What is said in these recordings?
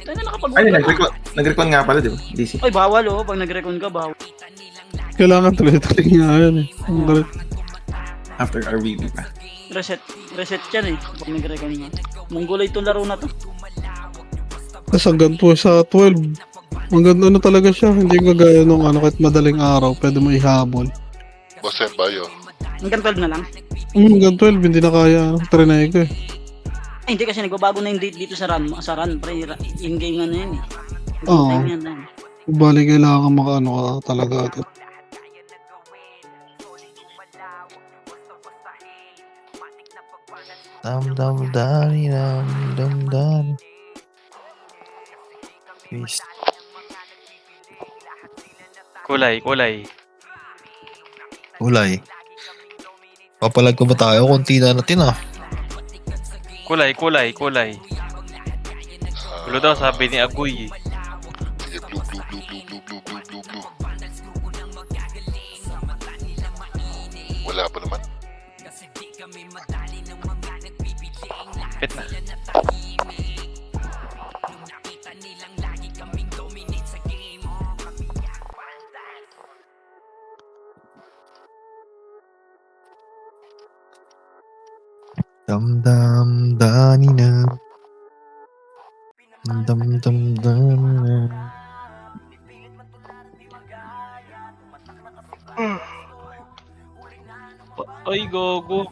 Tayo na Ay, nakapag-work ka na. nag-recon nga pala, di ba? DC. Ay, bawal oh. Pag nag-recon ka, bawal. Kailangan tuloy-tuloy nga yan eh. Ang galit. After RVP pa. Reset. Reset yan eh. Pag nag-recon ka. Mongolay itong laro na to. Tapos hanggang po sa 12. Hanggang ano talaga siya. Hindi kagaya nung ano kahit madaling araw. Pwede mo ihabol. Boss Bayo. Hanggang 12 na lang. Hanggang 12 hindi na kaya. Trinay ko eh. Ay, hindi kasi nagbabago na yung date dito sa run. Sa run, pre. In-game na yan eh. Oo. Time yan lang. Bali kailangan makaano ka talaga agad. Dam. Peace. Kulay. Ulay. Papalag ko ba tayo? Kunti na natin ah. Kulay. Gulo daw sabi ni Agoy. Sige, blue. Wala pa naman. Pit na. Dam danina. Dam danina. Ay, gogo.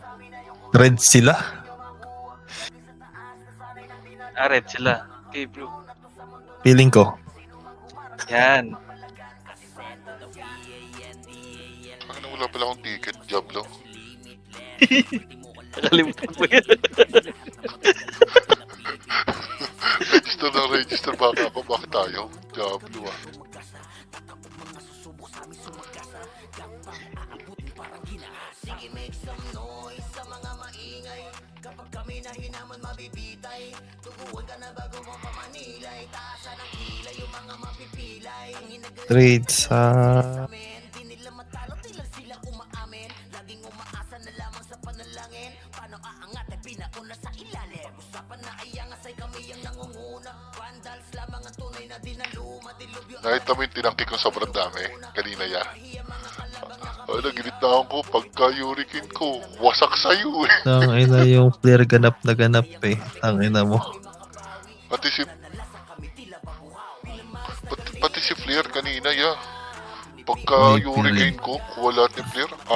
Red sila. Red sila. Okay, blue. Feeling ko. Yan. Ano, wala pala akong ticket, Diablo. Nakalimutan mo yan. Register baka ako. Bakit tayo? Diablo ah. Trade sa... Nakita mo yung tinangkik ko sobrang dami. Kanina ya. Ay, naginit na ako. Pagka hurricane ko, wasak sa'yo eh. Ang ina yung player ganap na ganap eh. Ang ina mo. Pati si Flair kanina ya. Pagka May hurricane ko, kuha lahat ni Flair. 6.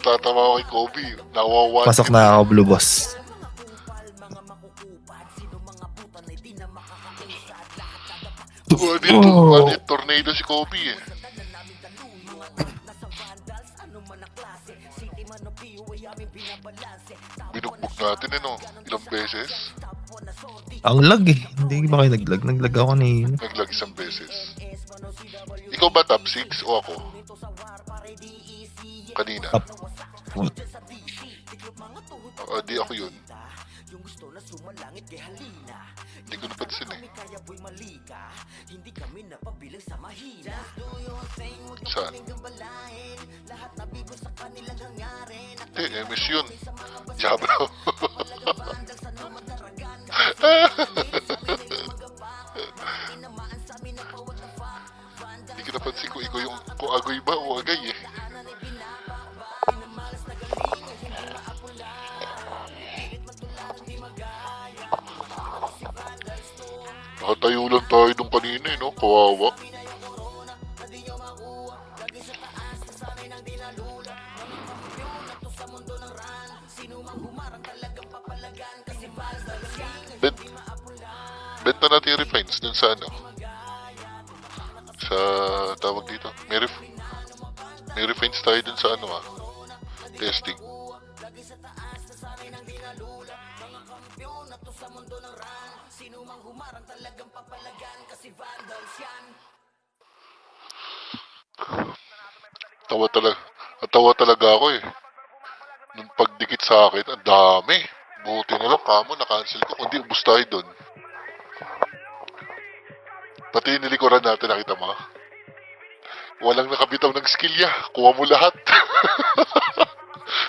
Natatawa ako kay Kobe. Nawawan. Pasok na ako, Blue Boss. Manit tornado si Kobe eh. Binugbog natin eh no. Ilang beses. Ang lag eh. Hindi ba kayo naglag? Naglag ako kanina. Naglag isang beses. Ikaw ba top 6 o ako? Kanina. Top. What? Di ako yun. Hindi ko napansin eh. Saan? Hindi, MS yun. Diablo. Hindi ko napansin kung ikaw yung kung agoy ba o agay eh. Nakatayo lang tayo nung kanina eh, no? Kawawa. Benta natin yung refines dun sa ano? Sa tawag dito. May refines tayo dun sa ano testing. Tawa talaga ako eh. Nung pagdikit sa akin, ang dami. Buti na lang kamo, na-cancel ko. Kundi ubus tayo dun. Pati yung nilikuran natin, nakita mo? Walang nakabitaw ng skill ya. Kuha mo lahat.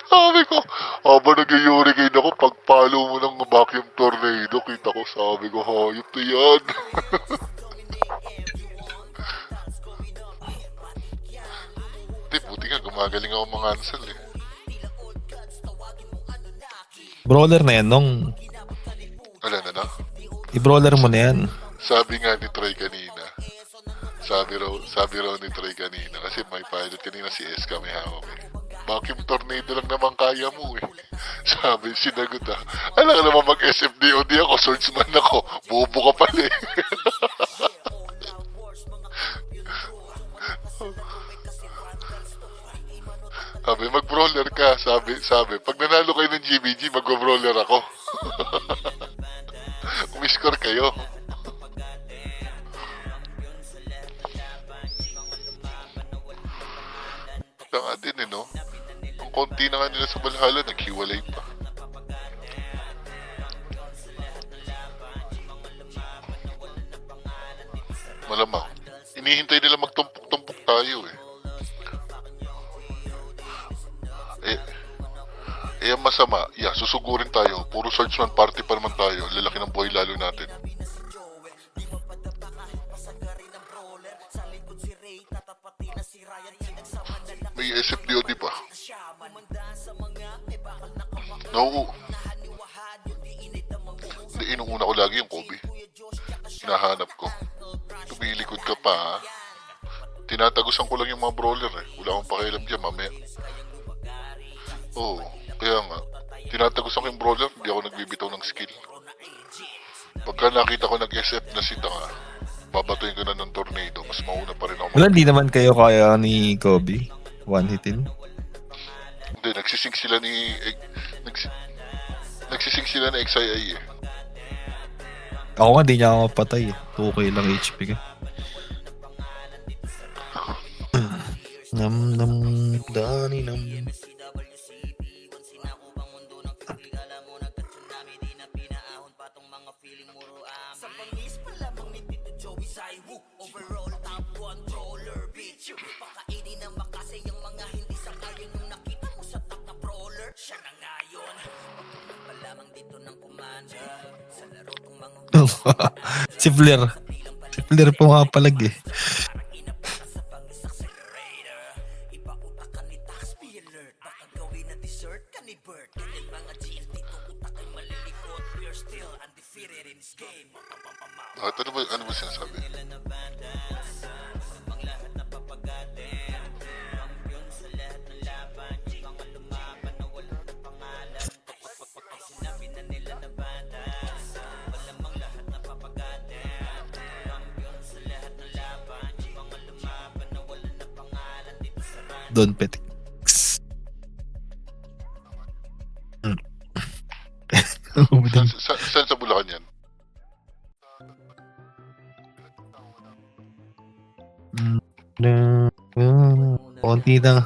Sabi ko, habang nag-hurricane ako, pagpalo mo ng vacuum tornado, kita ko, sabi ko, hayop to yan. Hindi, buti nga, gumagaling ako mga ansel eh. Brawler na yan, nung. Wala na na. I-brawler mo na yan. Sabi nga ni Troy kanina, sabi raw ni Troy kanina, kasi may pilot kanina si SK may hawak eh. Vacuum tornado lang naman kaya mo eh. Sabi, sinagot alam ka naman mag-SFDOD ako, swordsman ako, bobo ka pala eh. Sabi, mag-brawler ka, sabi, pag nanalo kayo ng GBG, mag-brawler ako. Umiscore kayo. Ito nga din eh, no? Ang konti na nga nila sa Valhalla, naghiwalay pa. Malamang. Inihintay nila magtumpok-tumpok tayo eh. Ang masama, susugurin tayo. Puro swordsman party pa naman tayo. Lalaki ng buhay lalo natin. May SFDOD pa. No. Hindi, inuuna ko lagi yung Kobe. Hinahanap ko. Tumilikod ka pa ha. Tinatagusan ko lang yung mga brawler eh. Wala akong pakialam dyan mamaya. Oo, kaya nga. Tinatagusan ko yung brawler, hindi ako nagbibitaw ng skill. Pagka nakita ko nag-SF na si Tanga, babatuin ko na ng tornado. Mas mauna pa rin ako. Wala, hindi naman kayo kaya ni Kobe. One hitin. Hindi, nagsising sila ni... nagsising sila na XII eh. Ako nga, di niya ako mapatay eh. 2k lang HP ka. Nam nam dani nam. Si Flair. Si Flair po nga palag eh. Ano ba sinasabi? Don Petix. Saan sa Bulacan yan? Konti na.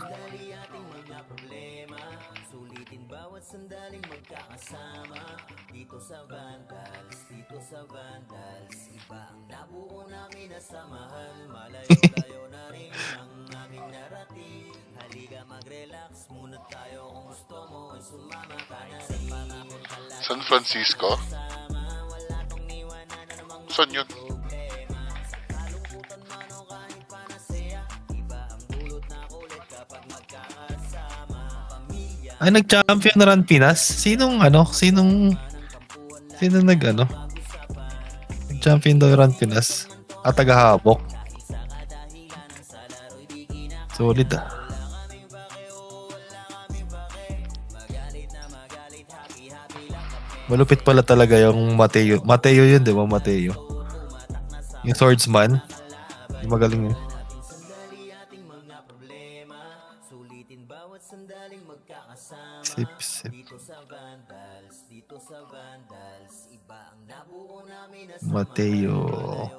San Francisco? Saan yun? Ay, nag-champion na Run Pinas? Sinong nag-champion daw Run Pinas? At taga-habok. Solid ah. Malupit pala talaga yung Mateo. Mateo yun, di ba? Mateo. Yung swordsman. Yung magaling yun. Sip. Mateo.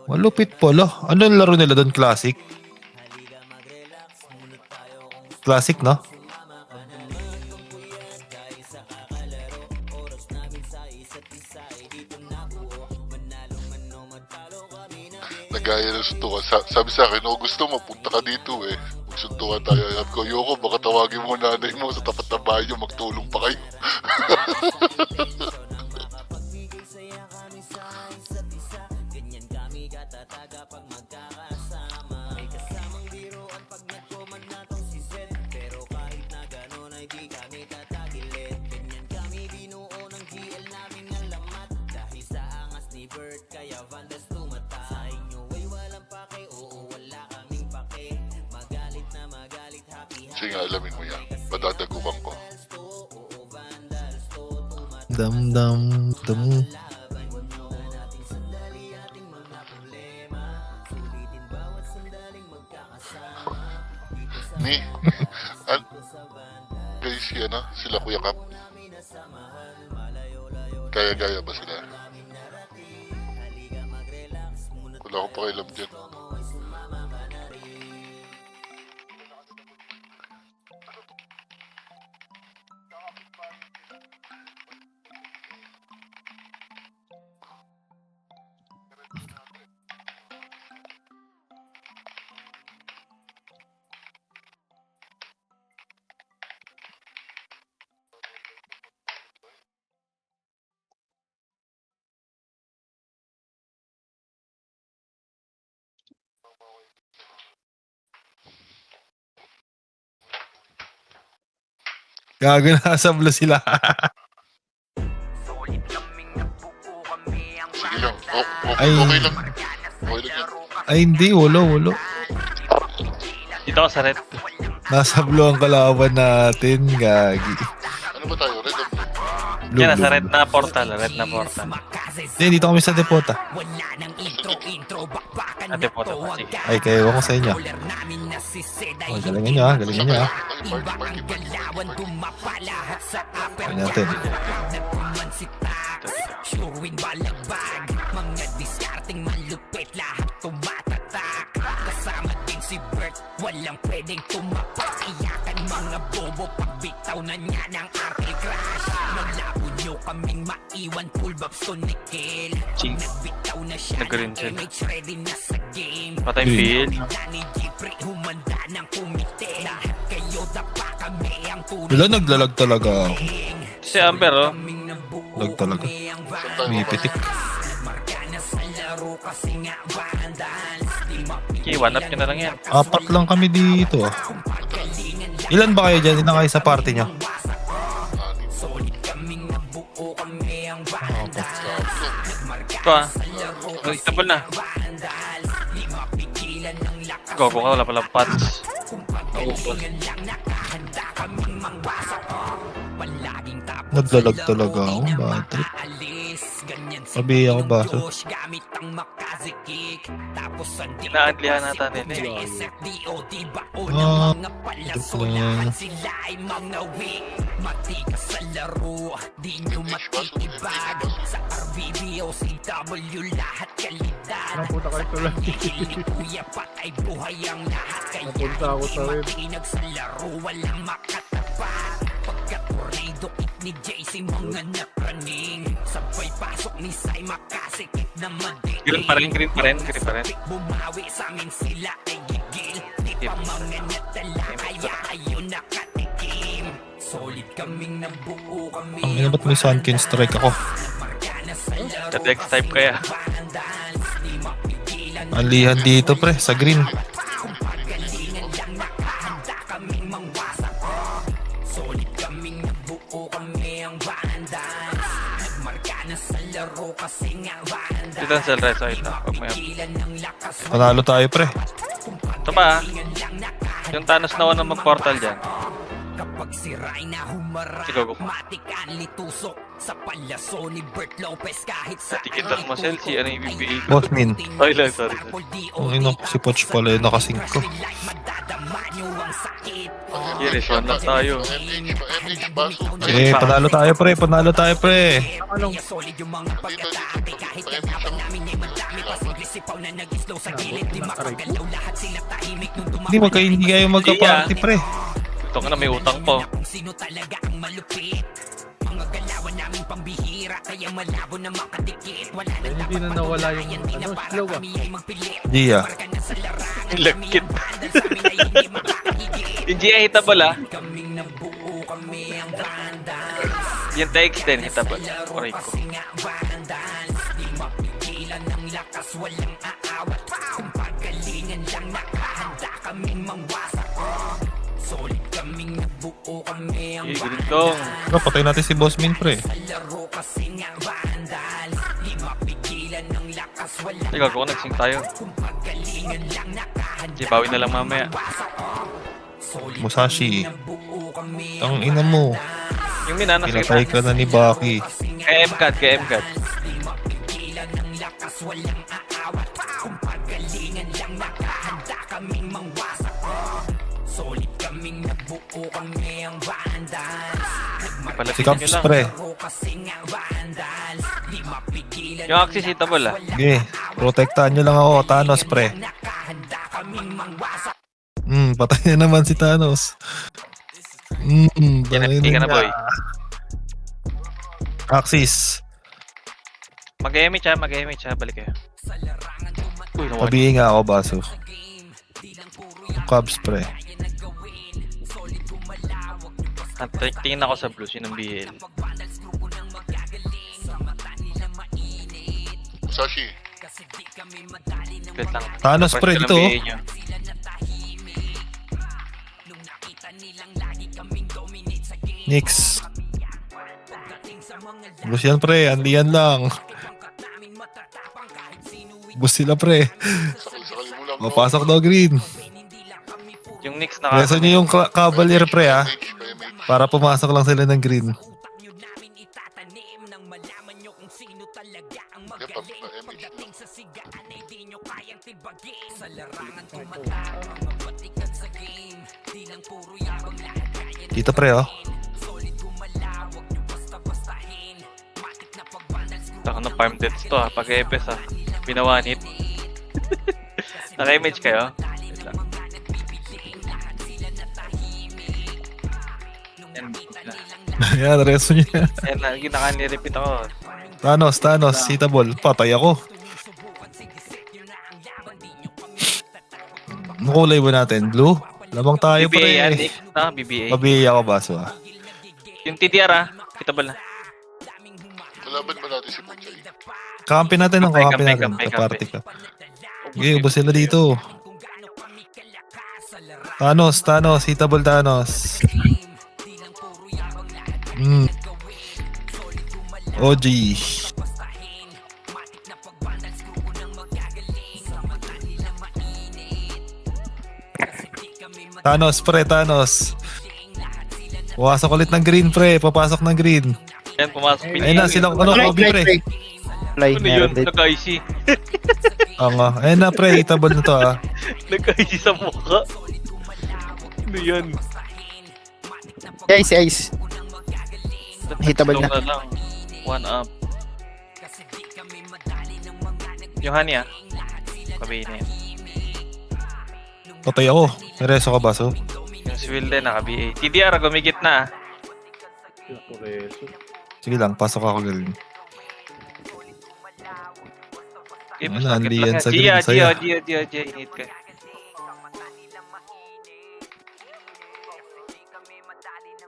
Malupit pala. Ano yung laro nila doon? Classic? Classic, no? gaya ng suntukan. Sabi sa akin, oh, gusto mo, punta ka dito eh. Magsuntukan tayo. Sabi ko, ayoko, baka tawagin mo nanay mo sa tapat ng bahay nyo, magtulong pa kayo. Sige nga, alamin mo yan. Padadagukan ko. Dam dam dam. Ni, guys, sila Kuya Kap. Gaya-gaya ba sila? Wala akong pakialam dyan. Gago na sa blue sila. Sige lang. Ay. Okay lang. Okay lang yan. Ay hindi, walo. Dito ako sa red. Nasa blue ang kalaban natin, gagi. Ano ba tayo? Red or blue? Blue, Yan, nasa blue. red na portal. Red na portal. Hindi, dito kami sa depota. Ah, depota pa. Sige. Ay, kayo ako sa inyo. Oh, galingan nyo ha, galingan nyo ha. Party. Gawin natin. Suruin balagbag, mga diskarting malupit, lahat tumatatak. Kasama din si Bert, walang pwedeng tumapak. Iyakan mga bobo, pagbitaw na niya ng arte crash. Naglabo nyo kaming maiwan, full babs to Nickel. Ching. Nagbitaw na siya Nag-green ng siya. MH, ready na sa game. Patay field. Ni Jeffrey, humanda ng kumite. Lahat kayo dapa kami ang tunay. Wala, naglalag talaga ako. Si Amber, oh. Lag talaga. May pitik. Okay, one up nyo na lang yan. 4 lang kami dito ah. Ilan ba kayo dyan? Ilan kayo sa party nyo? Ito ah. Ay, tabal na. Gogo ka, wala palang pots. Naubos. Naglalag talaga ako. Bad trip. Sabi ako baso. Inaadlihan nata nila eh. Ah, ito lang. Matikas sa laro, di nyo matitibag. Sa RBBO, CW, lahat kalidad. Napunta ka ito lang. Kuya patay buhay ang lahat. Kaya matinag sa laro, walang makatapat. Pagka-tornado kick ni JC, mga napraning. Sabay pasok ni Sai, makasikip na madiin. Green pa rin, green pa rin. Bumawi sa amin sila ay gigil. Di pa mga natala, kaya kayo nakatikim. Solid kaming nabuo kami. Ang ina, ba't may Sunken Strike ako? Tadex type kaya. Alihan dito pre, sa green. Solid kaming nabuo kami ang bandas. Nagmarka na sa laro kasi nga bandas. Dito sa red side na. Huwag mo yan. Panalo tayo pre. Ito pa ah. Yung Thanos na ng mag-portal dyan. Kapag siray na humarap, Sige, go. matikan litusok sa palaso ni Bert Lopez kahit sa Tikitan mo, Sel. Si ano yung BBA ko. Boss min. Ay lang, sorry. Ang ina, si Poch pala yung nakasink ko. Kiris, one lang tayo. MH, baso. Eh, panalo tayo pre, panalo tayo pre. Solid yung mga pagkataate kahit kalaban namin ay madami pa siglisipaw na nag-slow sa gilid di makagalaw lahat sila tahimik nung Hindi kayo magka-party pre. Ito ka na, may utang po. kung sino talaga ang malupit mga galawan namin pambihira sira kaya malabo na makadikit. Wala na Hindi na nawala yung slow ah. Gia. Lagkit. Yung GA hitable ah. kaming nabuo kami ang vandals. Yung TX din hitable. Oray ko. Kasi nga vandals, di mapigilan ng lakas, walang aawat. Kung pagalingan lang nakahanda kaming mangwasak. Solid kaming nabuo kami ang Gintong. Bro, patay natin si Boss Min, pre. laro kasi nga vandals, di mapigilan ng lakas, walang Ikaw, kung nagsing tayo. kung pagalingan lang nakahanda. Di, bawi na lang mamaya. Musashi. Ang ina mo. Yung minana sa Pinatay ka na ni Baki. Kay MCAD, kay MCAD. Mapigilan ng lakas, walang aawat. Kung pagalingan lang nakahanda kaming mangwasak. Solid kaming nabuo kami ang vandals. Si Caps, pre. Laro kasi nga vandals, di mapigilan Yung Axis hitable ah. Sige, protektahan nyo lang ako, Thanos, pre. nakahanda kaming mangwasak. Patay na naman si Thanos. Patay NFT ka na, boy. Axis. Mag-image ha, mag-image ha. Balik kayo. Uy, nawala. Pabihin nga ako, Baso. Cubs, pre. Tingin ako sa blues, yun ang BL. Musashi, Wait lang. Thanos, pre, First dito. ko ng BA nyo. Nix. Bus yan, pre. Andiyan lang. Bus sila, pre. sakali mo lang. Mapasok daw green. Yung Knicks Reso nyo yung Cavalier, pre, ha. Para pumasok lang sila ng green. Dito, pre, oh. Taka ng farm deaths to ha, pag-epes ha. Binawan hit. Naka-image kayo? Wait lang. Ayan, reso niya. Ayan na, naka-repeat ako. Thanos, hitable. Patay ako. Ano kulay ba natin? Blue? Lamang tayo, BBA yan, pre. Nick. Na, BBA. Pabihi ako, Baso, ha. Yung TDR ha, kitable na. Malaban ba natin si Puchay? Kampi natin ang Kampay, kampi natin. kampay, Kaparty ka. Okay, ubos sila dito. Thanos, hitable Thanos. OG. Thanos, pre, Thanos. Pumasok ulit ng green, pre. Papasok ng green. Yan, pumasok. Ayun na, silang, Kobe, pre. Ano yun? Nag-IC. Nga. Ayun na, pre. Hitable na to, ha. Nag-IC sa mukha. Ano yan? Ice. Hitable na. Lang. One up. Yung honey ah. Kabayin na yan. Patay ako. Reso ka, Baso? Yung swill din naka-BA. TDR, gumigit na ah. Sige lang, pasok ako galing. Okay, Ano, basta hindi lang yan yan. sa green, saya. Gia, init ka.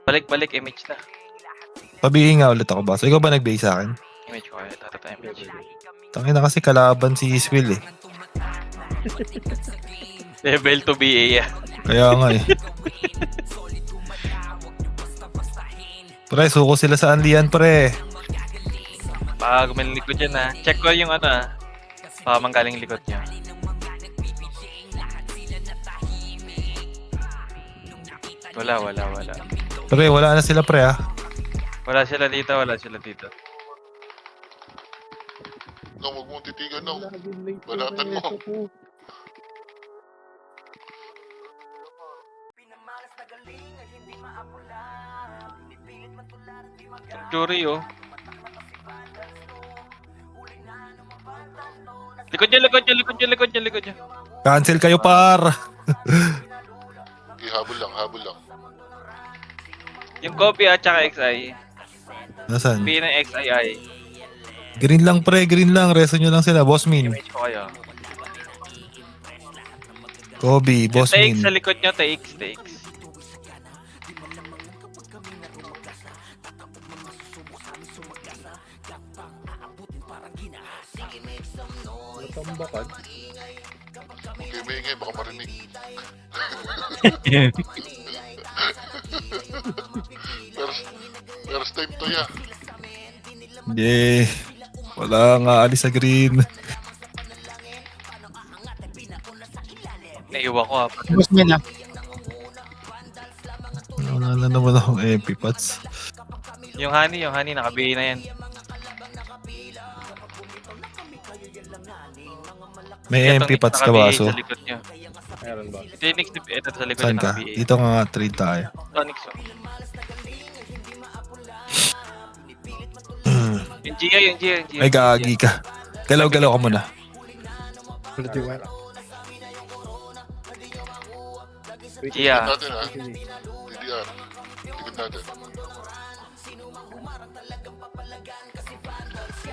Balik, image na. Pabihin nga ulit ako, Baso. Ikaw ba nag-base sa akin? Image ko, tatata image. Tangin na kasi kalaban si Iswill, eh. Level to BA ah. Kaya nga, eh. Pre, suko sila sa Anlian, pre. Baka gumaling likod dyan ah. Check ko yung ano ah. Baka manggaling likod niya. Wala. Pre, wala na sila, pre, ha. Wala sila dito. No, huwag mong titigan, no. Banatan mo. Jury oh. Likod niya. Cancel kayo, par. Okay, habol lang. Yung copy at saka XI. Nasaan? Copy ng XII. Green lang pre, green lang. Reso nyo lang sila. Boss Min. Image ko kayo. Kobe, Boss Takes Min. sa likod nyo, takes. Natambakan. Okay, may baka marinig. First time to ya. Yeah. Wala nga alis sa green. Naiwa ko ha. Boss Min ah. Wala na naman akong MP Pats. Yung honey nakabihi na yan. May MP Pats ka ba, so? Sa likod nyo. Meron ba? Ito yung next, ito sa likod Saan nyo ka? nakabihi. Dito nga trade tayo. Tonics oh. Yung Gia. Ay, gagi ka. Galaw-galaw ka muna. Gia. Natin ha. TDR. Likod natin.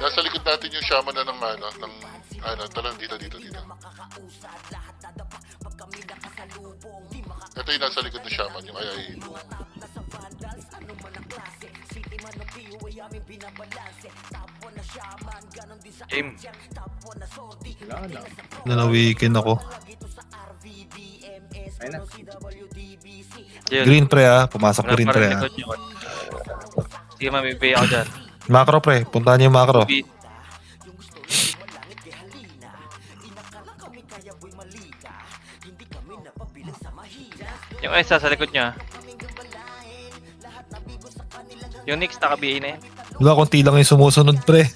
Nasa likod natin yung shaman na ng talang dito. Ito yung nasa likod ng shaman, yung ay. Game. Wala na. Nanawikin ako. Ayun na. Yun. Green pre ah. Pumasok green pre ah. Likod nyo. Sige, mamibigay ako dyan. Macro pre. Puntahan niyo yung macro. Yung isa sa likod nyo. Yung next nakabihi na yan. Wala, konti lang yung sumusunod pre.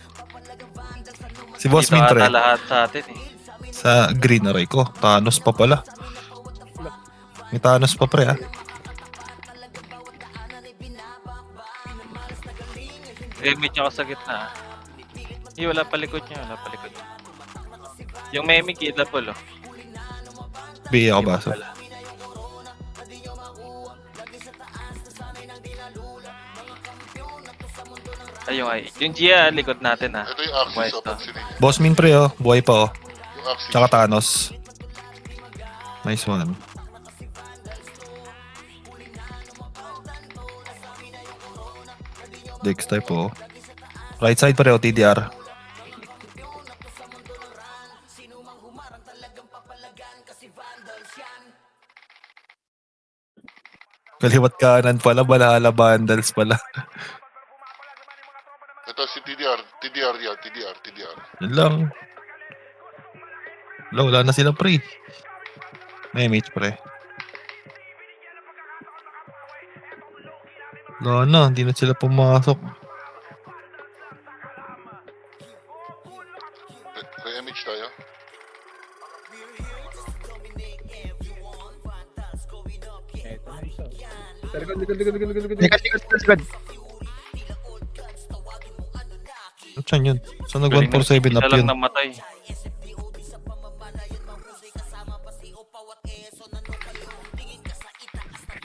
Si Boss Min Dito pre. ata lahat sa atin eh. Sa green aray ko. Thanos pa pala. May Thanos pa pre ah. Image ako sa gitna. Wala pa likod nyo. Yung meme kita po lo. Biya ako ba? So, Ayun ay. Yung Gia, likod natin ha. Ito yung axis Pwesto. of Pansinin. Boss Min pre oh. Buhay pa oh. Yung axis. Tsaka Thanos. Nice one. Dex type oh. Right side pa rin oh, TDR. Kaliwat kanan pala, Valhalla Vandals pala. Ito si TDR yan, TDR. Yun lang. Wala na sila pre. May mate pre. Wala na, hindi na sila pumasok. May image tayo. Eto na isa. Sa likod. Likod. Saan yun? Saan nag 147 up Isa lang yun? namatay.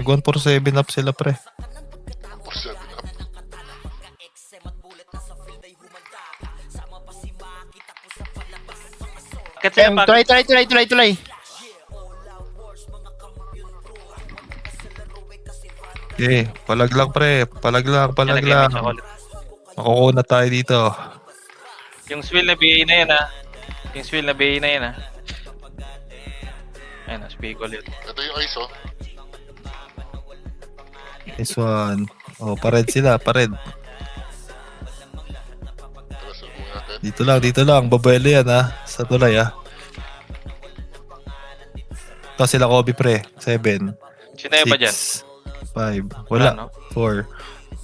Nag 147 up sila pre. Or 7 up. Bakit sila pag... Tulay. Okay, palag lang pre. Palag lang. Nag-image ako ulit. Makukuna tayo dito. Yung swill na BA na yan ha. Ayun, speak ulit. Ito yung ice oh. This one. Oh, pared sila, pared. Tara, subukan natin. Dito lang. Babaelo yan ha. Sa tulay ha. Ito sila Kobe pre. 7, Sino yung ba dyan? 5. Wala. 4,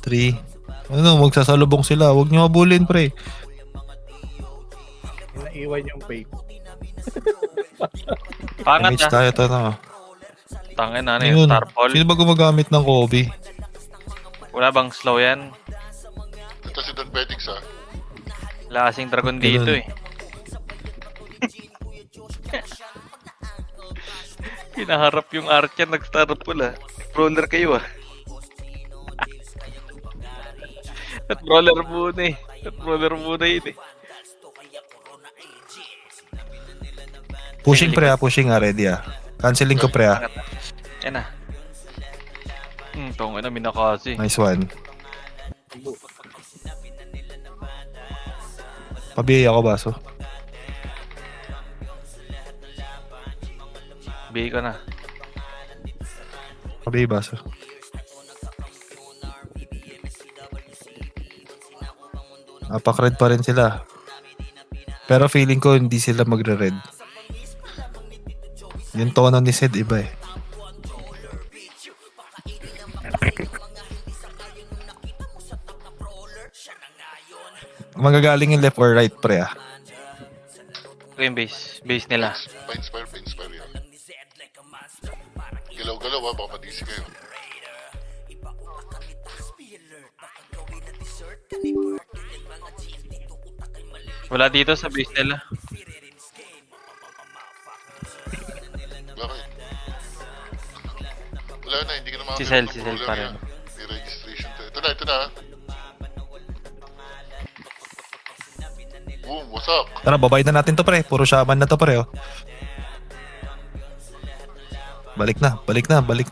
3. Ano, magsasalubong sila. Huwag nyo habulin pre. Naiwan yung fake. Pangat Image na. tayo ito na. Tangin na yung Ayun. Starfall. Sino ba gumagamit ng Kobe? Wala bang slow yan? Ito si Don Pedix ha. Wala kasing dragon dito eh. Hinaharap yung Archer, nag-Starfall ah. Brawler kayo ah. At brawler muna eh. Controller muna yun eh. Pushing pre pushing ready Canceling ko pre Angat na. Yan na. Tong ina, minakasi. Nice one. Pabiyay ako baso. Bigay ko na. Pabiyay baso. Apak-red pa rin sila. Pero feeling ko hindi sila magre-red. Yung tono ni Sed iba eh. Magagaling yung left or right pre Ito yung base. Base nila. Pa-inspire yan. Galaw-galaw baka madisi kayo. Wala dito sa base nila. Bakit? Wala na, hindi ka na Si makakita Sel ng pa program rin. yan. May registration to. Ito na. Boom, wasak. Tara, babay na natin to pre. Puro shaman na to pre Balik na. Tara, balik.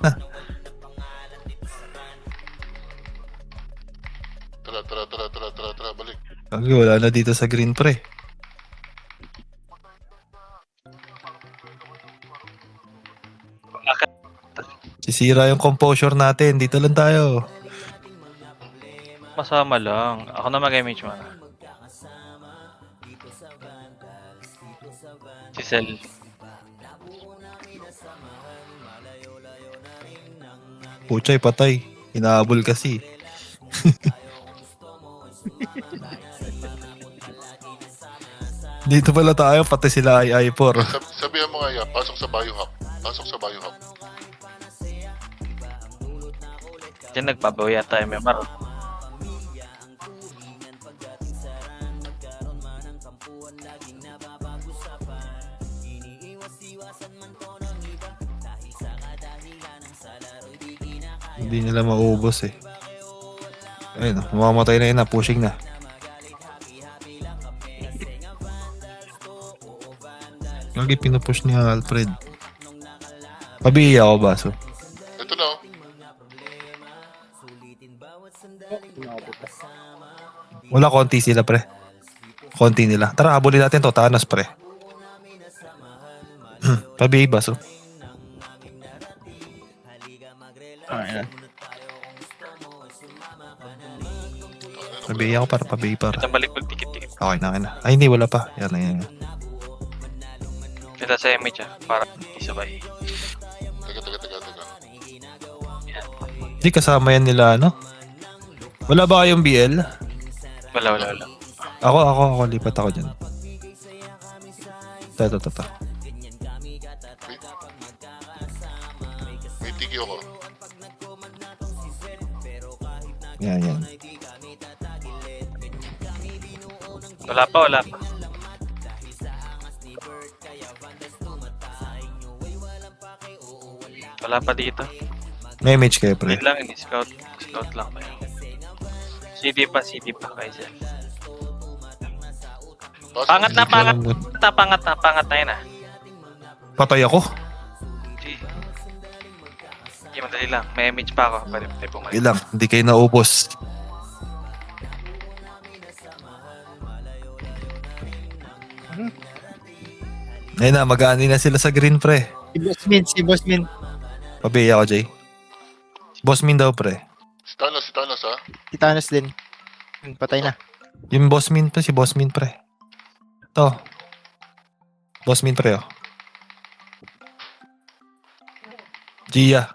Kagi, wala na dito sa green pre. Sisira yung composure natin. Dito lang tayo. Masama lang. Ako na mag-image mo na. Si Sel. Puchay, patay. Inaabol kasi. Dito pala tayo, pati sila ay I4. Sabihan mo nga yan, pasok sa biohack. Diyan nagpabaw yata yung member. Hindi nila maubos eh. Ayun, mamamatay na yun na, pushing na. Lagi pinupush ni Alfred. Pabiyay ako baso. Ito na oh. Wala, konti sila pre. Konti nila. Tara, habulin natin to. Thanos pre. Pabiyay baso. Pabiyay ako para pabiyay para. Itong balik tikit-tikit. Okay na. Ay, hindi, wala pa. Yan. Kita sa image para isabay. Teka. Hindi kasama yan nila, ano? Wala ba kayong BL? Wala. Ako, lipat ako dyan. Ito. May tigi ako. Yan. Wala pa. Wala pa dito. May image kayo, pre. Wait lang, scout lang kayo. CD pa kay Sel. Pangat na yun ah. Patay ako. Hindi, madali lang. May image pa ako. Pwede pumalit. Ilang, hindi kayo naubos. Ayun na, mag-aani na sila sa green, pre. Si Bossmin. Pabiyay ako, Jay. Boss min daw, pre. Si Thanos ha? Si Thanos din. Patay na. Yung boss min to, si boss min, pre. To. Boss min, pre, oh. Gia.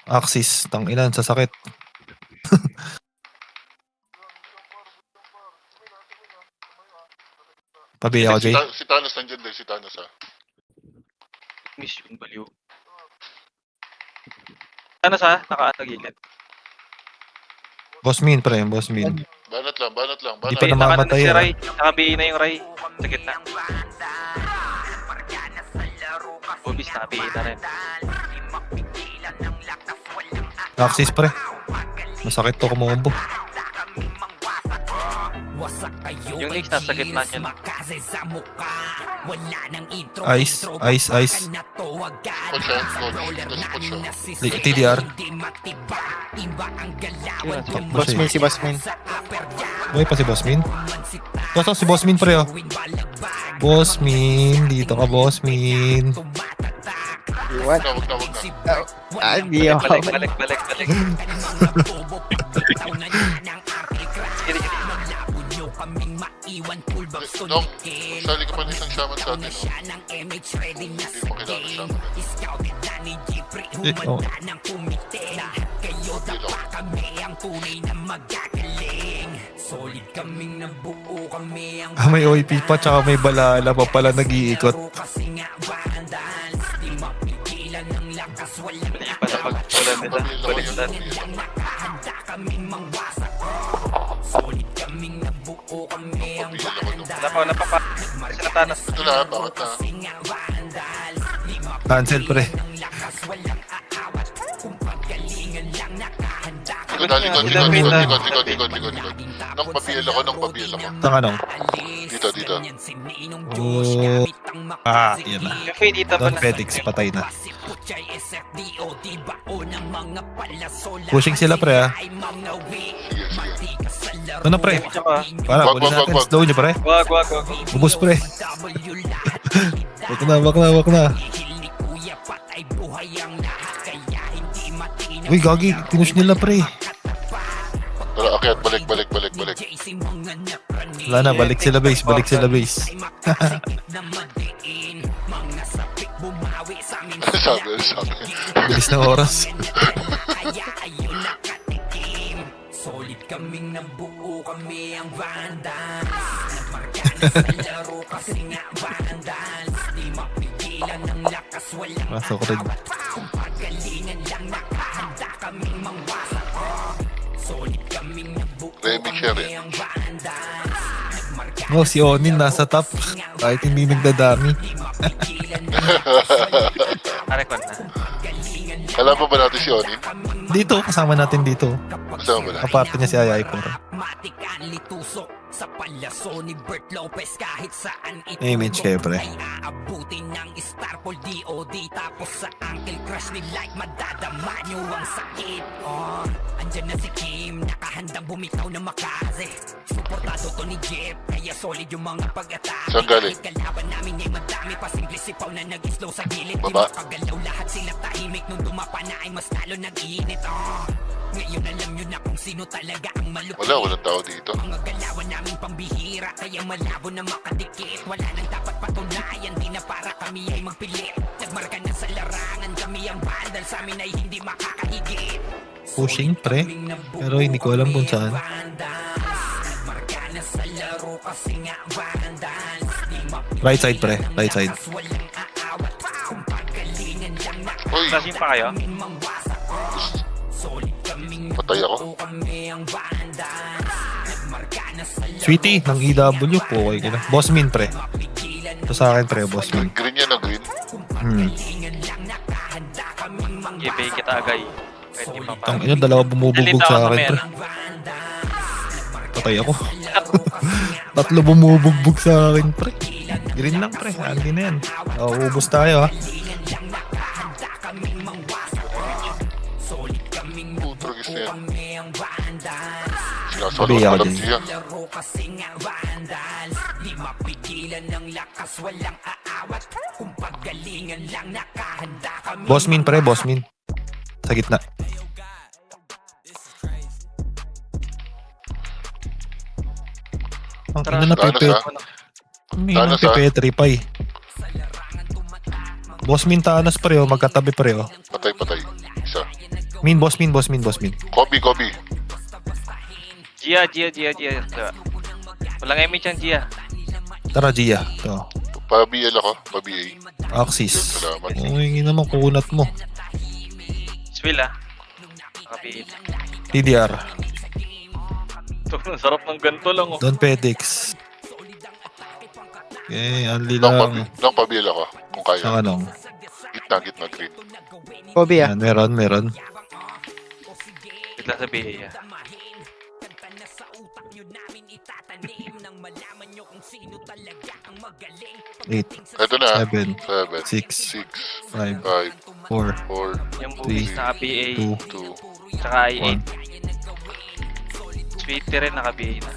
Axis. Tanginan, sasakit. Pabiyay ako, Jay. Si Thanos nandiyan din, si Thanos ha? Miss yun, baliw. Ano sa? Naka-gilid. Boss min, pre. Boss min. Banat lang. Di pa namamatay, si ah. Ray. Nakabihin na yung Ray. Sa gitna. Bobis, nakabihin na rin. Axis, pre. Masakit to kumombo. Yung Knicks nasa gitna niya. Ice. Coach siya, coach. TDR. Boss Min, si Boss Min. Buhay pa si Bossmin. Ito si Bossmin pre oh. Bossmin, dito ka Bossmin. What? Wag na. Hindi ako. Balik. Dong, sali ka pa ng isang shaman sa atin, no? Hindi mo kilala shaman. Oh. May OIP pa tsaka may balala pa pala nag-iikot. Mali pa na pagpula nila. Baliktad. Wala pa. Kasi natanas. Ito na, bakit na? Cancel pre. Likod. Nang pabiel ako. Saan ka Dito. Oh. Yan na. Yung Faye dito Don pala. Petix, patay na. Pushing sila pre ah. Sige. Ano na pre? Tsaka, Para, Wag, kunin natin. wag. Slow nyo pre. wag. Ubus pre. Wag na. Uy, gagi. Tinush nila pre. Tara, akyat, balik. Wala na, balik sila base. Sabi. Bilis na oras. Solid kaming nabuo kami ang Vandals. Laro kasi nga Vandals. Di mapigilan ng lakas walang Masok rin. kung pagalingan lang nakahanda kaming mangwasak. Solid kaming nabuo Remix siya rin. ang Vandals. Oh, si Onin nasa top. Kahit hindi nagdadami. Arekon na. Alam pa ba natin si Onin? Dito, kasama natin dito. Kasama ba na? Kaparte niya si Ayay Por. Matikan litusok sa palaso ni Bert Lopez kahit saan ito Image kayo, pre. ay aabutin ng Starpol DOD tapos sa ankle crush ni Like madadama nyo ang sakit. Andyan na si Kim nakahandang bumitaw na makaze. Suportado to ni Jeff kaya solid yung mga pag-atake. Saan galing? Kahit kalaban namin ay madami pa simple sipaw na nag-slow sa gilid. Di Baba. makagalaw lahat sila tahimik nung dumapa na ay mas lalo nag-iinit. Ngayon alam nyo na kung sino talaga ang malupit. Walang tao dito. Mga galawan namin pambihira kaya malabo na makadikit. Wala nang dapat patunayan, di na para kami ay magpilit. Nagmarka na sa larangan, kami ang bandal, sa amin ay hindi makakahigit. Pushing pre. Pero hindi ko alam kung saan. Nagmarka na sa laro kasi nga vandals. Di Right side pre. Right side. walang aawat. Kung pagalingan lang Uy, Flashing pa kayo? namin mangwasak. Solid kaming patay ako. kami ang vandals. Nagmarka na sa laro. Sweetie, ng EW po. Okay ka na. Bossmin pre. Ito sa akin pre, Bossmin. green yan na green. Ibay kita agay. Kahit di pa pa. Tang ina, dalawa bumubugbog sa akin pre. Patay ako. Tatlo bumubugbog sa akin pre. Green lang pre. Hindi na yan. Ubus tayo ha. Putragis na yan. Sabi Sinasalo ako alam dyan. siya. Laro kasi nga vandals. Di mapigilan ng lakas, walang aawat. Kung pagalingan lang nakahanda kami. Bossmin pre, Bossmin. Sa gitna. Ang ina na Tanas pepe. ha? Ang ina na Tanas, ha? pepe, tripay. Bossmin tanas pre, magkatabi pre. Patay. Isa. Bossmin. Kobe. Gia. Diba? Walang image yan, Gia. Tara, Gia. Ito. Pa-BL ako. Pa-BA. Axis. Salamat. Hindi naman kunat mo. Swill ah. Nakapiit. TDR. Ang sarap ng ganito lang oh. Don Petix. Okay, only lang. Nang pa-BL ako. Kung kaya. Sa anong? Gitna green. Kobe ah. Yan, meron. Bigla sa BA ah. 8, Ito na. 7, 7, 6, 6, 5, 5, 4, 4, Yung boobies naka-BA. 2, 2. Tsaka I8. Sweetie rin naka-BA na.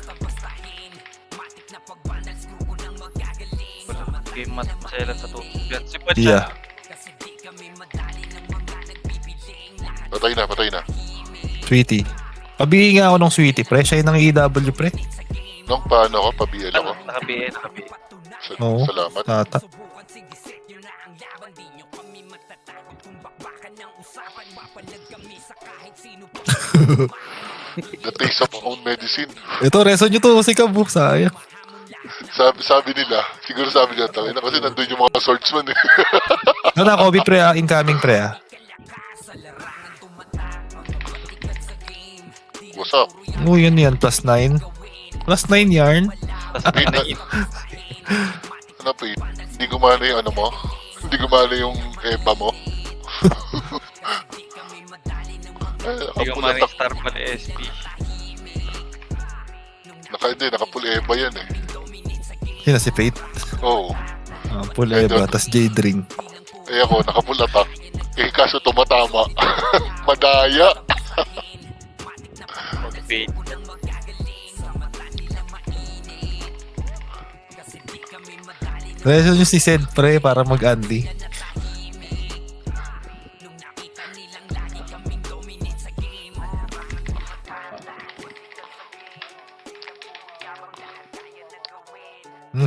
Game maselan sa tubig. Si Pwede Dia. Patay na. Sweetie. Pabihin nga ako ng Sweetie, pre. Siya yung ng EW, pre. Nung paano ako, pa-BL ako. Naka-BA. Oo. Salamat. Tata. The taste of own medicine. Ito, reso nyo to. Si Kabu. Sayang. Sabi nila, siguro sabi nila, tangin na kasi nandun yung mga swordsman eh. Ano na, Kobe, pre, ah. Incoming, pre, ah. What's up? Oh, yun yan. +9. +9 yarn. Tapos Wait, ano pa yun? Hindi gumana yung ano mo? Hindi gumana yung EBA mo? Hindi ko maring star pa ni SP. Naka-full EBA yan eh. Yun na si Fate. Oo. Full Eva, tas J-Dring. Eh ako, naka-full attack. Eh kaso tumatama. Madaya. Mag-fade. Reso nyo si Sed, pre, para mag-Andy.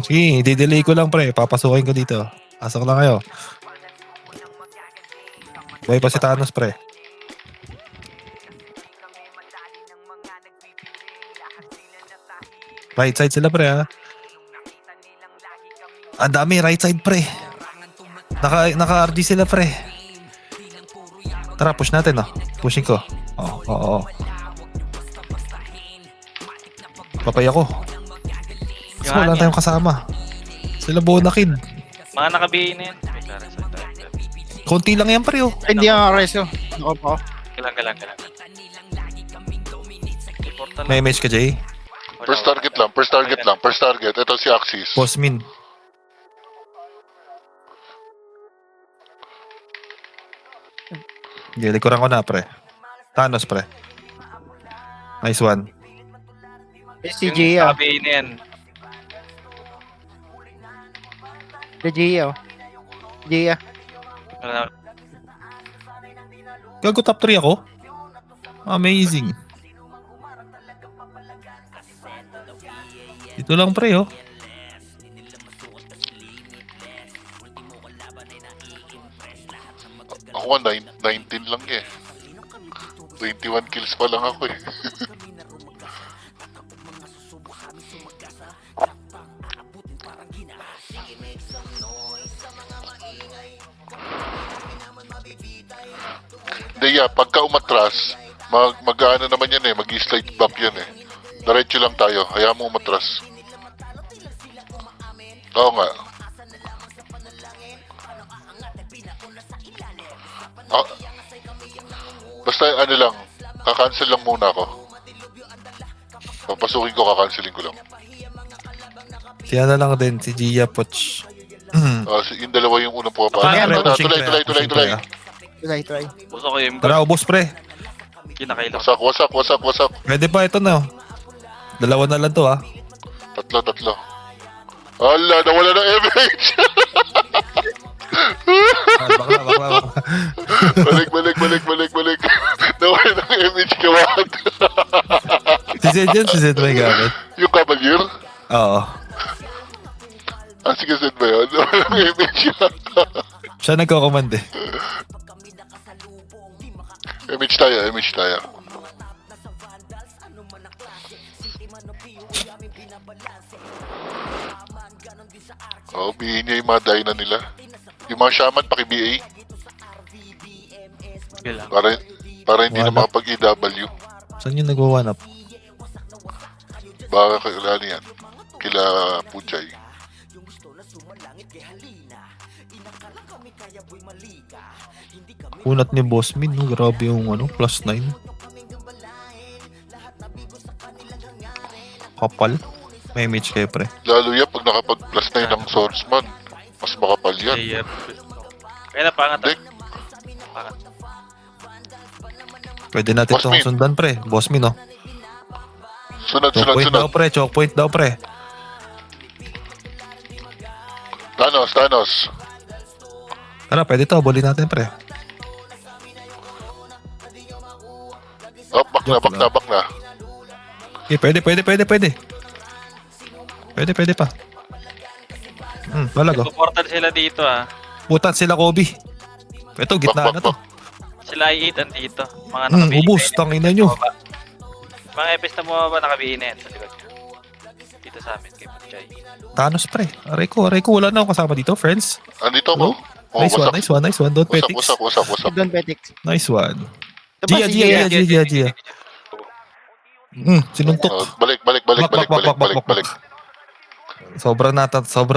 Sige, i-delay ko lang, pre. Papasukin ko dito. Pasok lang kayo. Buhay pa si Thanos, pre. Right side sila, pre, ha? Ang dami, right side, pre. Naka-RD sila, pre. Tara, push natin, oh. Pushing ko. Oo. Papay ako. Kasi wala tayong kasama. Sila Bonakid. Mga naka-BA na yan. Konti lang yan, pre, oh. Hindi ang reso. Ako po. Galang. May image ka, Jay? First target lang. First target. Ito si Axis. Postmin. Okay, likuran ko na, pre. Thanos, pre. Nice one. Si Gia. Naka-BA na yan. Si Gia. Gia. Gago top 3 ako? Amazing. Ito lang, pre, oh. Ako 19 lang eh. 21 kills pa lang ako eh. Hindi pagka umatras, mag-ano naman yan eh, mag-slide back yan eh. Diretso lang tayo, hayaan mo umatras. Oo nga. Basta ano lang, kakancel lang muna ako. Papasukin ko, kakancelin ko lang. Si ano lang din, si Gia Poch. Yung dalawa yung unang pumapasok. Ayan, Ano na, pushing tulay. pre, ah. Try. Gusto ko yung Tara, ubos, pre. kinakailang. Wasak. Pwede pa, ito na, oh. Dalawa na lang to, ah. Tatlo. Ala, nawala ng MH! Bakla. Balik. Nawala ng MH kawad. Si Zed may gamit. Yung Cavalier? Oo. Sige, Zed ba yun? Nawala ng MH yan. Siya nagko-command, eh. MH tayo. Bihin niya yung mga dyna nila. Yung mga shaman, paki-BA. Galang. Para hindi na One up. makapag-EW. Saan yung nag-one up? Baka kailan yan. Kila Puchay. Kunat ni Boss Min, no? Grabe yung +9. Kapal. May mage kayo, pre. Lalo yan pag nakapag-plus 9 ng swordsman. Mas makapal yan. Player. Kaya na, pangat Dick. Pangat. Pwede natin Boss itong Min. sundan, pre. Boss Min, no? Sunod, Choke sunod, point daw, sunod. pre. Choke point daw, pre. Thanos. Tara, pwede to. Bully natin, pre. Oh, back na. Okay, pwede. Pwede pa. Talaga. Supportan sila dito ah. Putan sila, Kobe. Ito, gitna na to. Sila ay 8 andito. Mga nakabihin. Ubus, tangina nyo. Mga epis na bumaba, nakabihin na yan sa likod nyo. Dito sa amin, kay Pachay. Thanos, pre. Aray ko. Wala na ako kasama dito, friends. Andito ako. Oh, Nice one. Don't petics. Wasak. Don Petix. Nice one. Ito ba si Gia. Sinuntok. Oh, balik. Sobra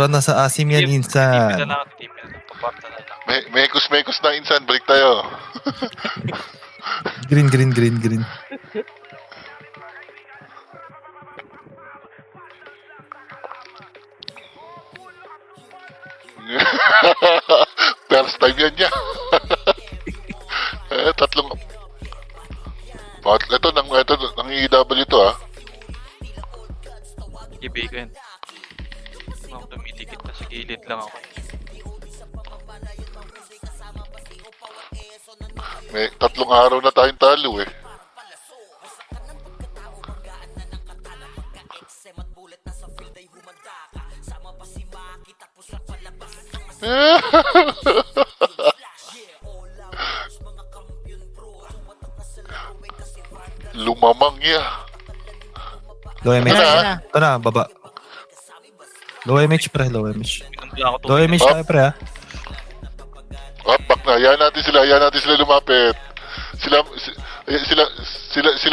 na sa asim yan, Team insan. na lang, team na lang. Paporta na lang. Mekos na insan, balik tayo. Green. First time yan niya. Tatlong... Ito nang EW to ah. Ibig ko yan. Ako tumitikit na sa gilid lang ako. May 3 araw na tayong talo eh. Lumamang ya. Low MH. Ano na? Ito na, baba. Low MH, pre. Low MH. Pinumpla ako Low MH tayo, pre, ha. Back na. Yan natin sila lumapit. Sila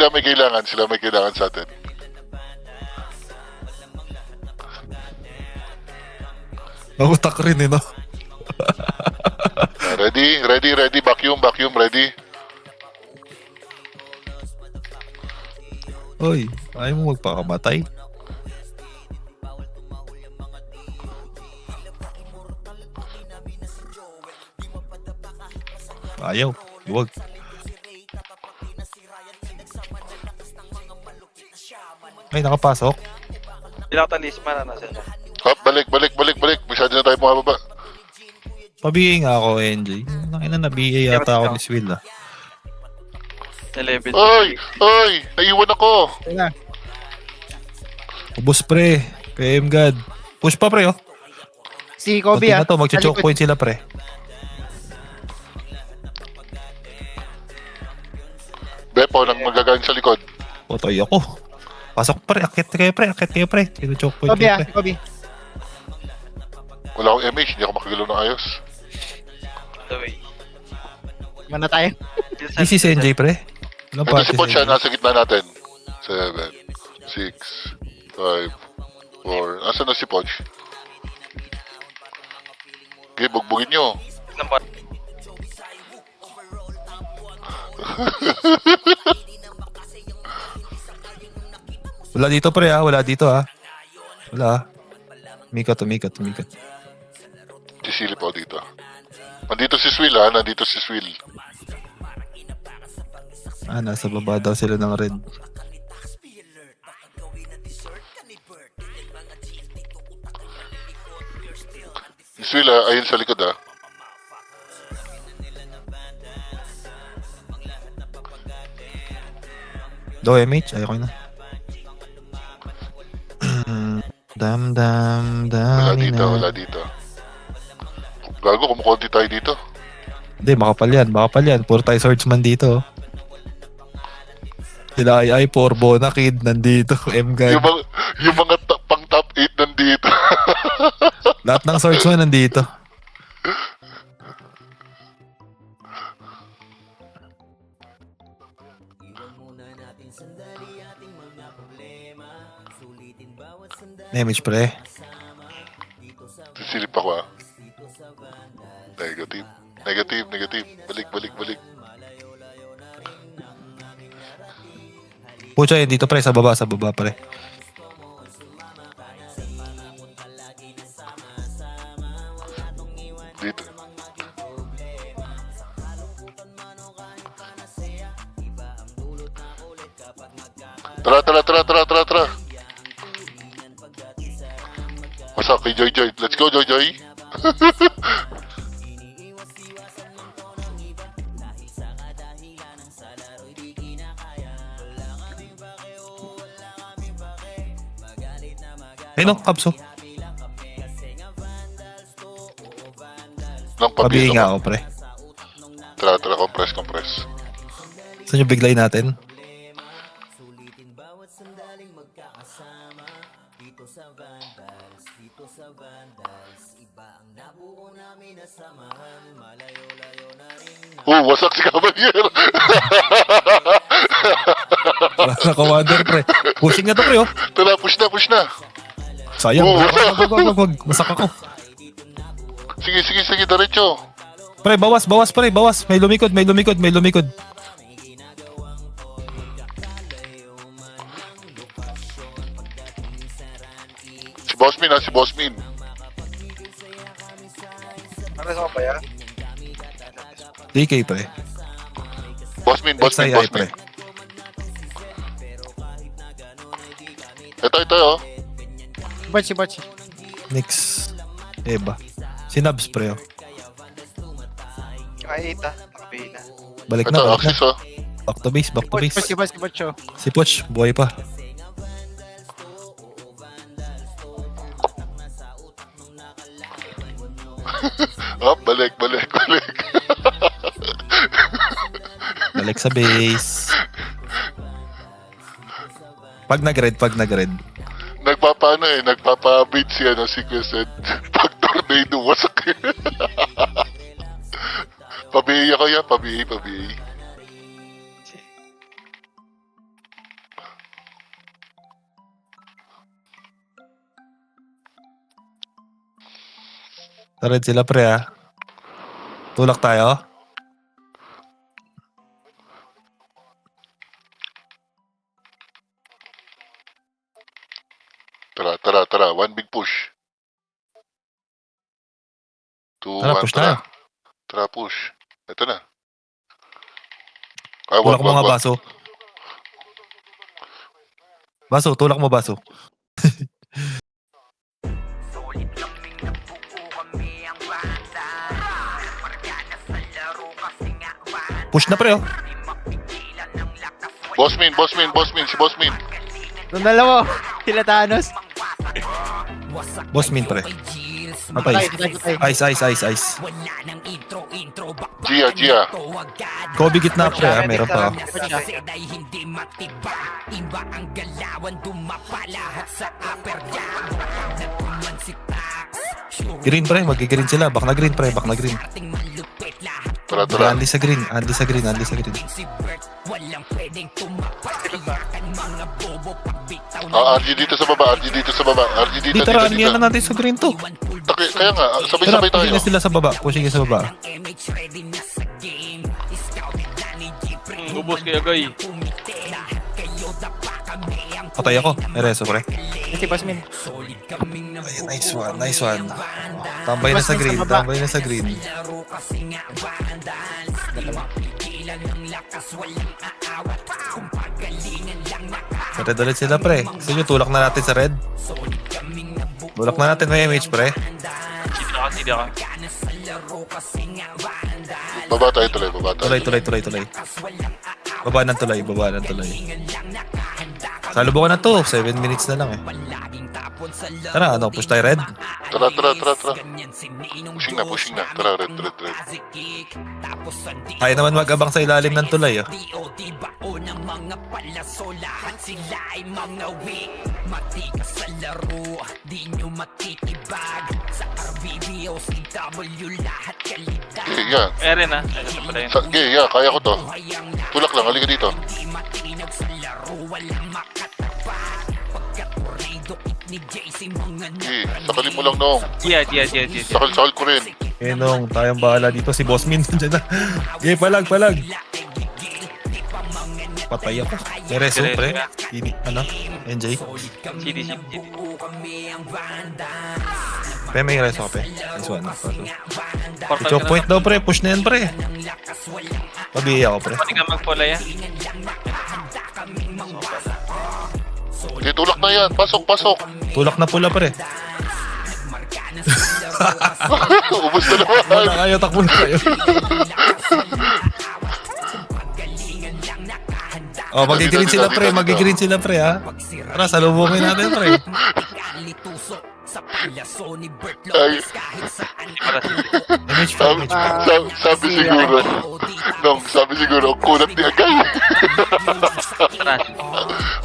may kailangan. Sila may kailangan sa atin. Nakutak rin, eh, no? Ready. Vacuum, ready. Hoy, ayaw mo magpakamatay. Ayaw. Huwag. Ay, nakapasok. Ilang talisman na nasa siya. Hop, balik. Masyado na tayo bumababa. Pabigay nga ako, NJ. Nakina na BA yata ako ni Swill, ah. Sa level. Oy! Naiwan ako! Ubus, pre. PM God. Push pa, pre, oh. Si Kobe Kunti na to, Sa magche-choke likod. point sila, pre. Bepo, nang magagaling sa likod. Potoy ako. Pasok, pre. Akit kayo, pre. Choke point Kobe kayo, pre. Kobe. Wala akong MH, hindi ako makagalaw ng ayos. The way. Mana tayo? This is NJ, pre. Ilang Ito party si sa Pocha, NJ? nasa gitna natin. 7, 6, 5, 4. Asan na si Poch? Okay, bugbugin nyo. Ilang pa. Wala dito, pre, ha. Wala dito, ha. Wala, ha. Tumikat. Sisilip ako dito. Nandito si Swill ha, nandito si Swill. Nasa baba daw sila ng red. Si Swill ha, ayun sa likod ha. Do MH, ayoko na. Dam. Wala dito. Gago, kumukonti tayo dito. Hindi, makapal yan. Puro tayo swordsman dito. Sila ay Porbo na kid nandito. M-Guard. Yung mga pang top 8 nandito. Lahat ng swordsman nandito. Damage, pre. Sisilip ako ha. Negative. Balik. Pucha, yun dito, pre. Sa baba, pre. Tara. What's up kay Joy? Let's go, Joy. Ayun o, Kapso. Nang Pabihin pabili nga ako, pre. Tara, compress. Saan yung biglay natin? Wasak si Cavalier. Wala na commander, pre. Pushing na to, pre, oh. Tara, push na. Sayang. Oh, Wag. Masak ako. Sige, diretso. Pre, bawas, pre. Bawas. May lumikod. Si Bossmin. DK, pre. Bossmin. XII, pre. Ito, oh. Bachi. Nix. Eba. Sinabs, pre, oh. Kaita. Nakabihin na. Balik Ito, na. Axis, oh. Back to base. Si Bacho. Si Poch, buhay pa. Balik. Balik sa base. Pag nag-red. Nagpapa-bait siya ng sequence. Pag tornado, wasak. Pabihi ako yan, pabihi. Red sila, pre, ah. Tulak tayo. Tara. One big push. Tara, push tayo. Tara, push. Ito na. Tulak mo nga, Baso. Tulak mo, Baso. Push na, pre, oh. Bossmin. Si Bossmin. Doon dalawa. Sila Thanos. Bossmin, pre. Patay. Ice. Gia. Kobe gitna, pre, ah. Meron pa, oh. Green, pre. Mag-green sila. Back na green. Tara. Andy sa green. RG dito sa baba. Di, tara, niyan na natin sa green to. Kaya nga, Tara, sabay-sabay tayo. pushing na sila sa baba. Ubos kaya, guy. Patay ako. Ereso, pre. Si Bossmin. Nice one. Tambay na sa green. Red ulit sila, pre. Gusto nyo, tulak na natin sa red? Tulak na natin may MH, pre. Hindi ka. Baba tayo tuloy. Tuloy. Baba ng tulay. Salubungan na to. 7 minutes na lang, eh. Tara, push tayo red. Tara. Pushing na. Tara, red. Tayo naman mag-abang sa ilalim ng tulay, oh. Yan. Eren, ha? Ito pala yun. Kaya ko to. Tulak lang, halika dito. Sakalin mo lang, Nong. Gia. Sakal ko rin. Nong, tayong bahala dito. Si Bossmin nandiyan na. Palag. Patay ako. Ereso, pre. NJ. CD. Pre, may reso ka, pre. Nice one. Choke point daw, pre. Push na yan, pre. Pabihi ako, pre. Pwede ka mag-follow, ya. Okay, tulak na yan. Pasok, pasok. Tulak na pula pre. Ubus na naman. Wala kayo, takbo na kayo. Oh, magigreen sila pre, magigreen sila pre ha. Tara, salubungin natin pre. Ay, Image pa, image pa. sabi siguro. Sabi siguro, ang kunat ni Agay.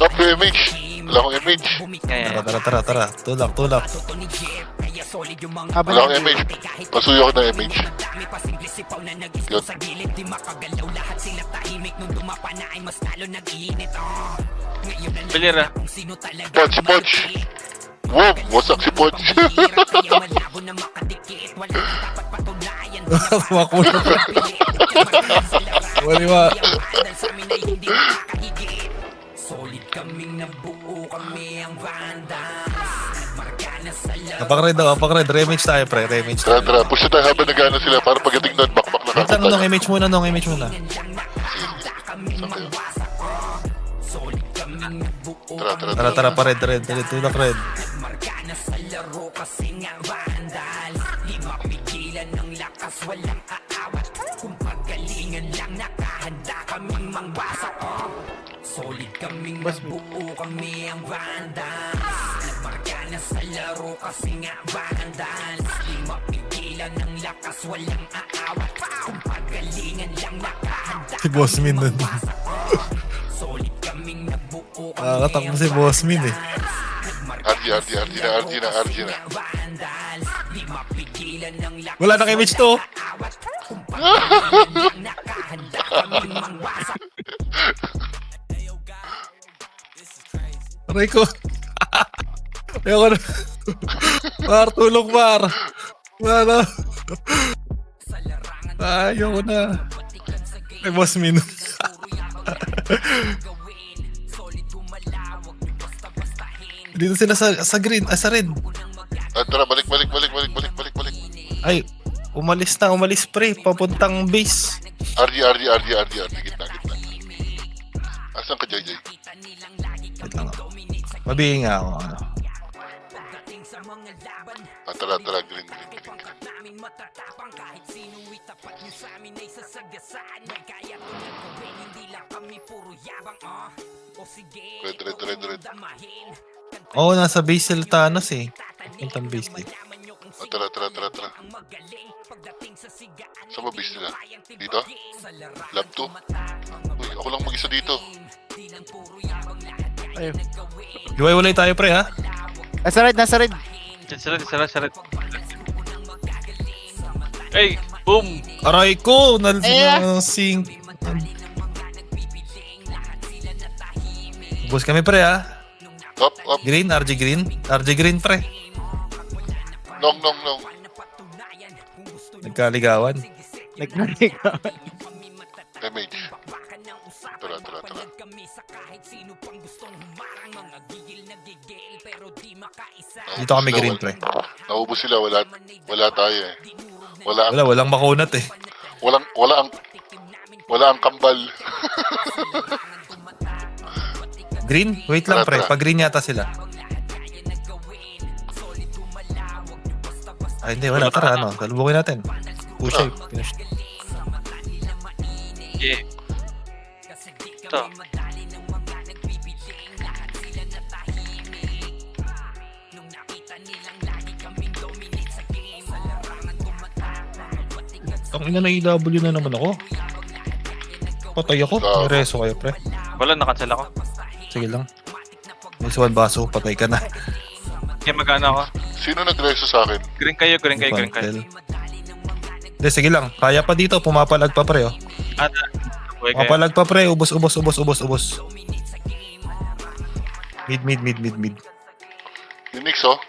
Up yung image. Wala akong image. Tara. Tulak. Wala akong image. Pasuyo ko ng image. Yun. Bilira. Punch. Wow, wasak si Punch. Tumakbo na pre. Waliwa. Apakred. Remage tayo pre, remage tayo. Tara, push na tayo habang nagana sila para pagdating doon, bakbak na Wait kagad lang, tayo. image muna. Saan kayo? Tara, pared, tulak red. Si Bossmin nun. Nakakatakbo si Bossmin eh. RG na. Wala nang image to. Aray ko. Ayoko na. Par, tulong par. Wala. Ayoko na. Ay, boss min. Dito sila sa green, sa red. Tara, balik. Ay, umalis pre, papuntang base. RG, gitna. Asan ka, JJ? Wait lang ako. Mabigay nga ako. Ano. Tara, green. Red. Oo, nasa base sila Thanos eh. Papuntang base eh. Tara. Saan ba base nila? Dito? Lab 2? Uy, ako lang mag-isa dito. Ayun. Hiwalay tayo pre ha. Nasa red. Sarat. Ay, boom! Aray ko! Nasing... Bus kami pre ha. Up. Green, RG green pre. Nong. Nagkaligawan. Nagnanig. Image. Tara. Dito kami green pre. Naubos sila, wala tayo eh. Walang makunat eh. Wala ang kambal. Green? Wait lang pre, pag green yata sila. Ay hindi, wala. Tara ano, salubungin natin. Push eh, finish. Yeah. Ito. Ang ina na EW na naman ako. Patay ako. May reso kayo pre. Wala, nakancel ako. Sige lang. May one baso, patay ka na. Kaya magana ako. Sino nagreso sa akin? Green kayo. Pantel. Hindi, sige lang. Kaya pa dito, pumapalag pa pre oh. Okay, Pumapalag pa pre, ubos. Mid. Unix oh.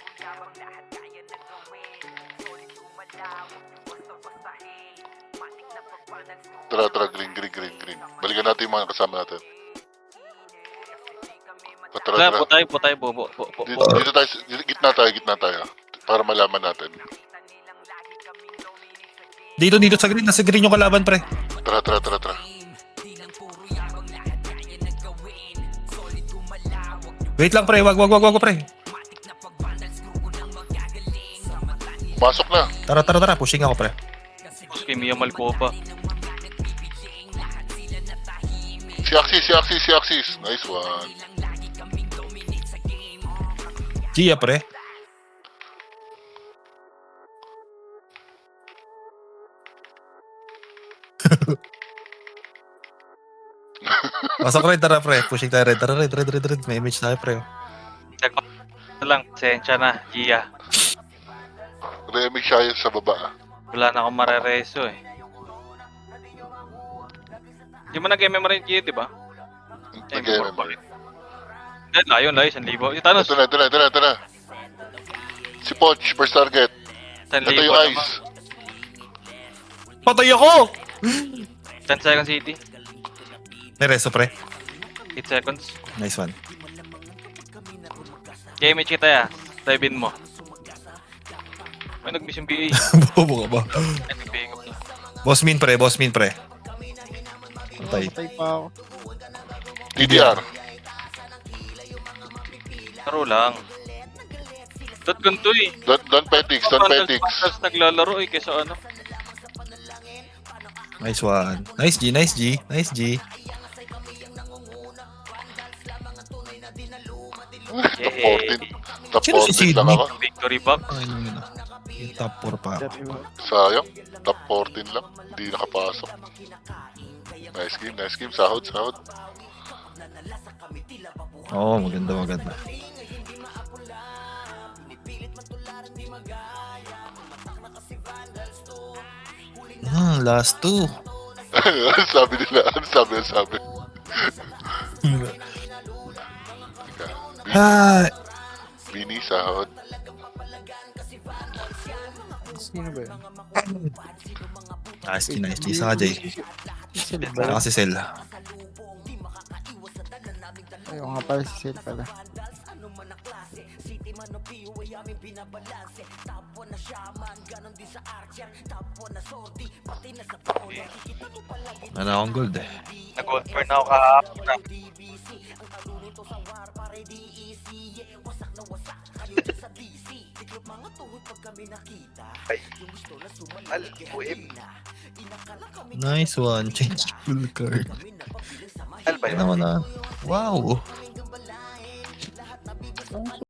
Tara, green. Balikan natin yung mga kasama natin. Tara. Putay, bobo. Dito tayo, gitna tayo. Para malaman natin. Dito sa green, nasa green yung kalaban pre. Tara. Wait lang, pre. Wag, pre. Pasok na. Tara. Pushing ako, pre. Tapos kay Mia Malcoba. Si Axis. Nice one. Gia, pre. Pasok red, tara, pre. Pushing tayo red. Tara, red. May image tayo, pre. Ito lang, sensya na, Gia. Remix siya yun sa baba. Wala na akong marereso eh. Hindi mo nag-MM rin, Gia, di ba? Nag-MM. Layo, 1,000. Yung Thanos, Ito na. Si Poch, first target. 10,000 Ito yung naman. ice. Patay ako! 10 seconds city. May reso, pre. 8 seconds. Nice one. Game kita ya. Dive in mo. May nag-miss yung BA. Bobo ka ba? Ay, nag-BA ka pala. Boss min, pre. Patay. Patay pa ako. DDR. Laro lang. Dot ganito eh. Don't petix. Bundles naglalaro eh, kesa ano. Nice one. Nice G. Top Sino si 14 Sydney? lang ako. Victory box. Ay, ano yun ah. Yung top 4 pa ako. Sayang. Top 14 lang. Hindi nakapasok. Nice game. Sahod. Oo, maganda. Last two. Sabi nila. Sabi. Hi. Bini, sahod. Sino ba yun? Nice G. Saka Jay. Sino ba Saka yun? si Sel. Ayaw nga pala si Sel pala. Ano akong gold eh. Nag-confirm na ako kahapon na. Nice one. Change full card. Ano ba yun? Ano mo na? Wow.